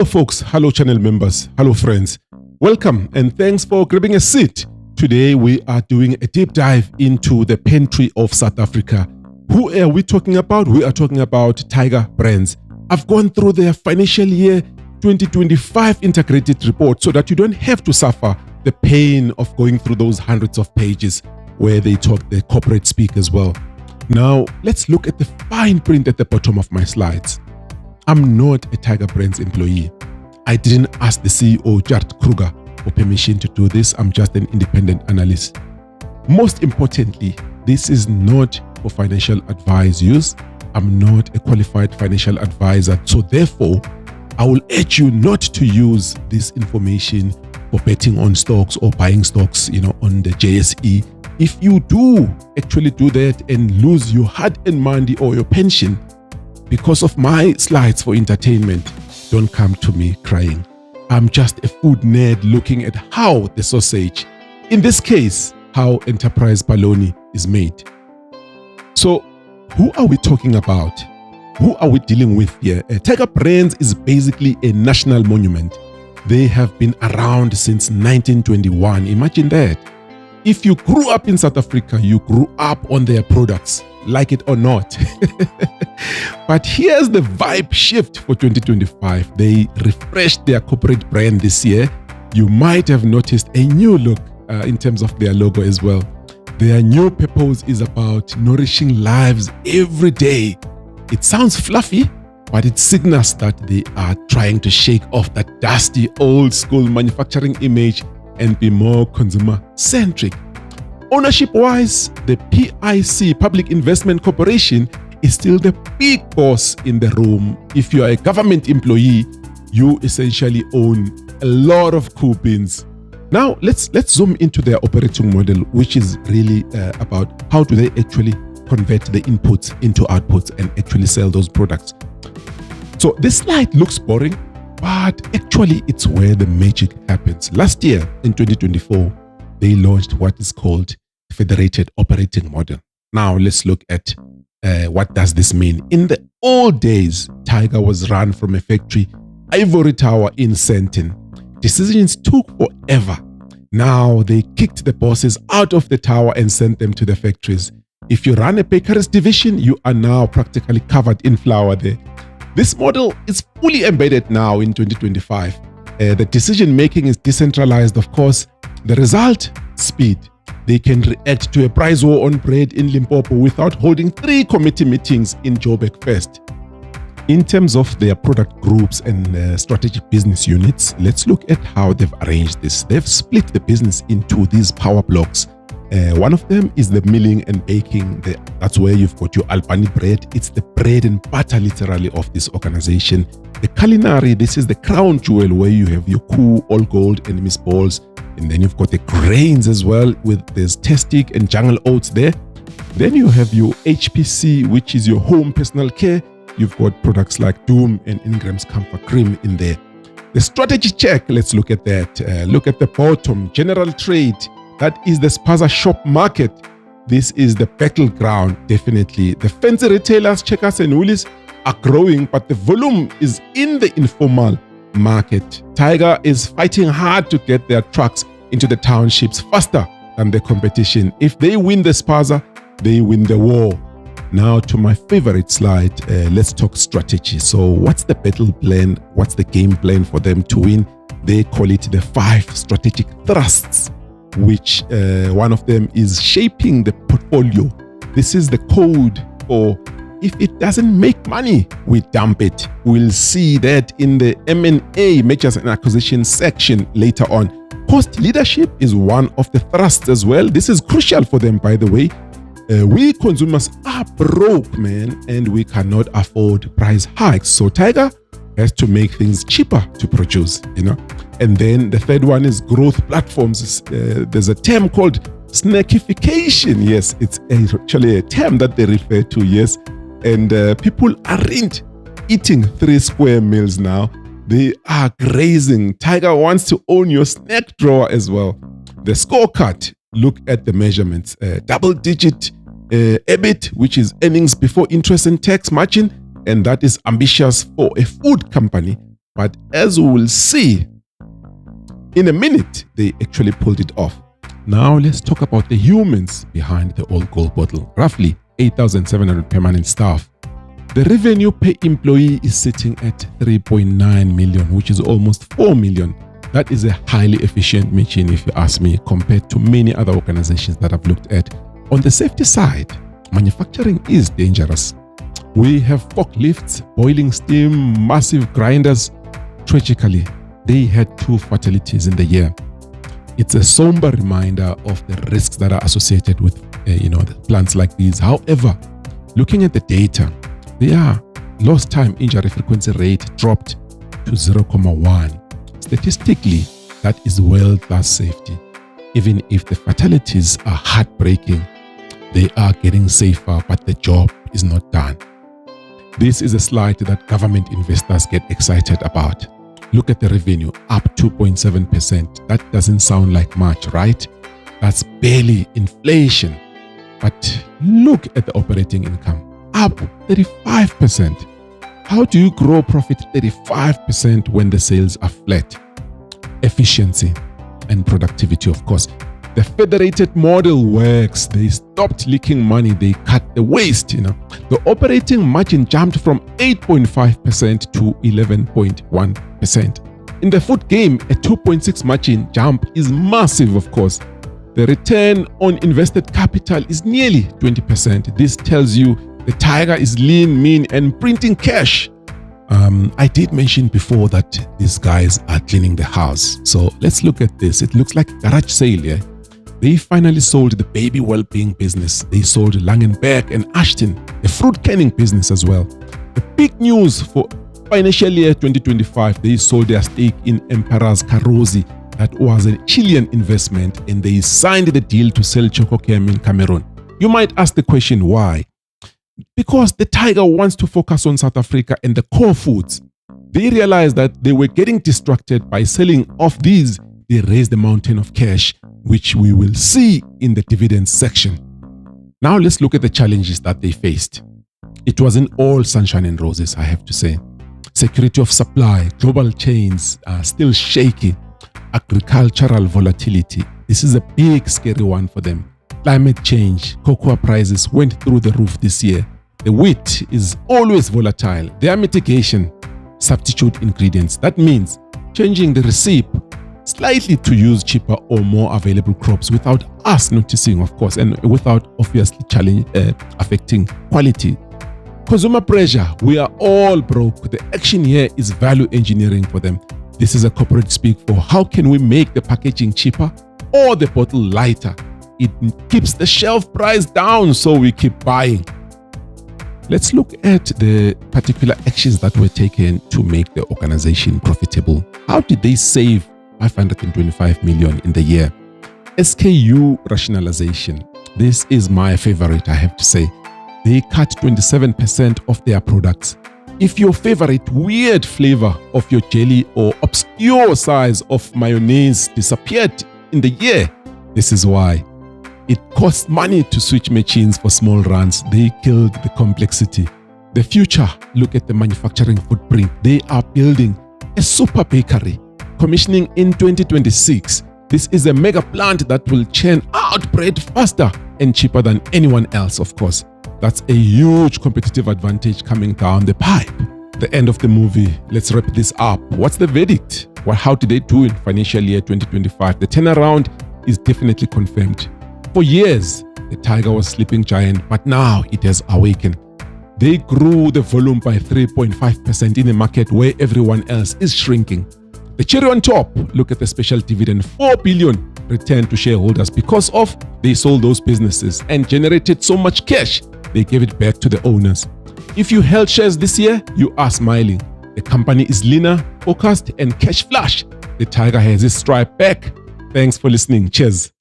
Hello folks, hello channel members, hello friends. Welcome and thanks for grabbing a seat. Today we are doing a deep dive into the pantry of South Africa. Who are we talking about? We are talking about Tiger Brands. I've gone through their financial year 2025 integrated report so that you don't have to suffer the pain of going through those hundreds of pages where they talk the corporate speak as well. Now, let's look at the fine print at the bottom of my slides. I'm not a Tiger Brands employee. I didn't ask the CEO, Jared Kruger, for permission to do this. I'm just an independent analyst. Most importantly, this is not for financial advice use. I'm not a qualified financial advisor. So therefore, I will urge you not to use this information for betting on stocks or buying stocks, on the JSE. If you do actually do that and lose your hard-earned money or your pension because of my slides for entertainment, don't come to me crying. I'm just a food nerd looking at how the sausage, in this case, how Enterprise bologna is made. So who are we talking about? Who are we dealing with here? Tiger Brands is basically a national monument. They have been around since 1921. Imagine that. If you grew up in South Africa, you grew up on their products, like it or not. But here's the vibe shift for 2025. They refreshed their corporate brand this year. You might have noticed a new look in terms of their logo as well. Their new purpose is about nourishing lives every day. It sounds fluffy, but it signals that they are trying to shake off that dusty old school manufacturing image and be more consumer-centric. Ownership-wise, the PIC, Public Investment Corporation, is still the big boss in the room. If you are a government employee, you essentially own a lot of coupons. Now, let's zoom into their operating model, which is really about how do they actually convert the inputs into outputs and actually sell those products. So this slide looks boring, but actually it's where the magic happens. Last year, in 2024, they launched what is called Federated Operating Model. Now let's look at what does this mean. In the old days, Tiger was run from a factory, ivory tower in Sandton. Decisions took forever. Now they kicked the bosses out of the tower and sent them to the factories. If you run a bakery's division, you are now practically covered in flour there. This model is fully embedded now in 2025. The decision making is decentralized, of course. The result? Speed. They can react to a price war on bread in Limpopo without holding 3 committee meetings in Joburg first. In terms of their product groups and strategic business units, let's look at how they've arranged this. They've split the business into these power blocks. One of them is the milling and baking. That's where you've got your Albany bread. It's the bread and butter literally of this organization. The culinary, this is the crown jewel where you have your Koo, All Gold and Miss Balls. And then you've got the grains as well there's Testic and Jungle Oats there. Then you have your HPC, which is your home personal care. You've got products like Doom and Ingram's Comfort Cream in there. The strategy check, let's look at that. Look at the bottom, general trade. That is the Spaza shop market. This is the battleground, definitely. The fancy retailers, Checkers and Woolies, are growing, but the volume is in the informal market. Tiger is fighting hard to get their trucks into the townships faster than the competition. If they win the Spaza, they win the war. Now to my favorite slide, let's talk strategy. So what's the battle plan? What's the game plan for them to win? They call it the 5 strategic thrusts, which one of them is shaping the portfolio. This is the code for if it doesn't make money, we dump it. We'll see that in the M&A, mergers and acquisitions section later on. Cost leadership is one of the thrusts as well. This is crucial for them, by the way. We consumers are broke, man, and we cannot afford price hikes. So Tiger has to make things cheaper to produce, And then the third one is growth platforms. There's a term called snackification. Yes, it's actually a term that they refer to, yes. And people aren't eating 3 square meals now. They are grazing. Tiger wants to own your snack drawer as well. The scorecard, look at the measurements. Double-digit EBIT, which is earnings before interest and tax margin. And that is ambitious for a food company. but as we will see in a minute, they actually pulled it off. Now let's talk about the humans behind the old gold bottle. Roughly 8,700 permanent staff. The revenue per employee is sitting at 3.9 million, which is almost 4 million. That is a highly efficient machine, if you ask me, compared to many other organizations that I've looked at. On the safety side, manufacturing is dangerous. We have forklifts, boiling steam, massive grinders. Tragically, they had 2 fatalities in the year. It's a somber reminder of the risks that are associated with the plants like these. However, looking at the data, their lost time injury frequency rate dropped to 0.1. Statistically, that is world-class safety. Even if the fatalities are heartbreaking, they are getting safer, but the job is not done. This is a slide that government investors get excited about. Look at the revenue, up 2.7%. That doesn't sound like much, right? That's barely inflation. But look at the operating income, up 35%. How do you grow profit 35% when the sales are flat? Efficiency and productivity, of course. The federated model works. They stopped leaking money. They cut the waste, The operating margin jumped from 8.5% to 11.1%. In the food game, a 2.6 margin jump is massive, of course. The return on invested capital is nearly 20%. This tells you the tiger is lean, mean, and printing cash. I did mention before that these guys are cleaning the house. So let's look at this. It looks like a garage sale, yeah? They finally sold the baby well-being business. They sold Langenberg and Ashton, a fruit canning business as well. The big news for financial year 2025, they sold their stake in Emperor's Karosi. That was a Chilean investment, and they signed the deal to sell Chococam in Cameroon. You might ask the question, why? Because the tiger wants to focus on South Africa and the core foods. They realized that they were getting distracted by selling off these. They raised a mountain of cash, which we will see in the dividends section. Now let's look at the challenges that they faced. It wasn't all sunshine and roses, I have to say. Security of supply, global chains are still shaky. Agricultural volatility, this is a big scary one for them. Climate change, cocoa prices went through the roof this year. The wheat is always volatile. Their mitigation, substitute ingredients. That means changing the recipe slightly to use cheaper or more available crops without us noticing, of course, and without obviously affecting quality. Consumer pressure, we are all broke. The action here is value engineering for them. This is a corporate speak for how can we make the packaging cheaper or the bottle lighter. It keeps the shelf price down, so we keep buying. Let's look at the particular actions that were taken to make the organization profitable. How did they save 525 million in the year? SKU rationalization. This is my favorite, I have to say. They cut 27% of their products. If your favorite weird flavor of your jelly or obscure size of mayonnaise disappeared in the year, this is why. It costs money to switch machines for small runs. They killed the complexity. The future, look at the manufacturing footprint. They are building a super bakery, commissioning in 2026. This is a mega plant that will churn out bread faster and cheaper than anyone else, of course. That's a huge competitive advantage coming down the pipe. The end of the movie. Let's wrap this up. What's the verdict? Well, how did they do in financial year 2025? The turnaround is definitely confirmed. For years, the tiger was sleeping giant, but now it has awakened. They grew the volume by 3.5% in a market where everyone else is shrinking. The cherry on top, look at the special dividend, 4 billion returned to shareholders because of they sold those businesses and generated so much cash, they gave it back to the owners. If you held shares this year, you are smiling. The company is leaner, focused, and cash flush. The tiger has its stride back. Thanks for listening. Cheers.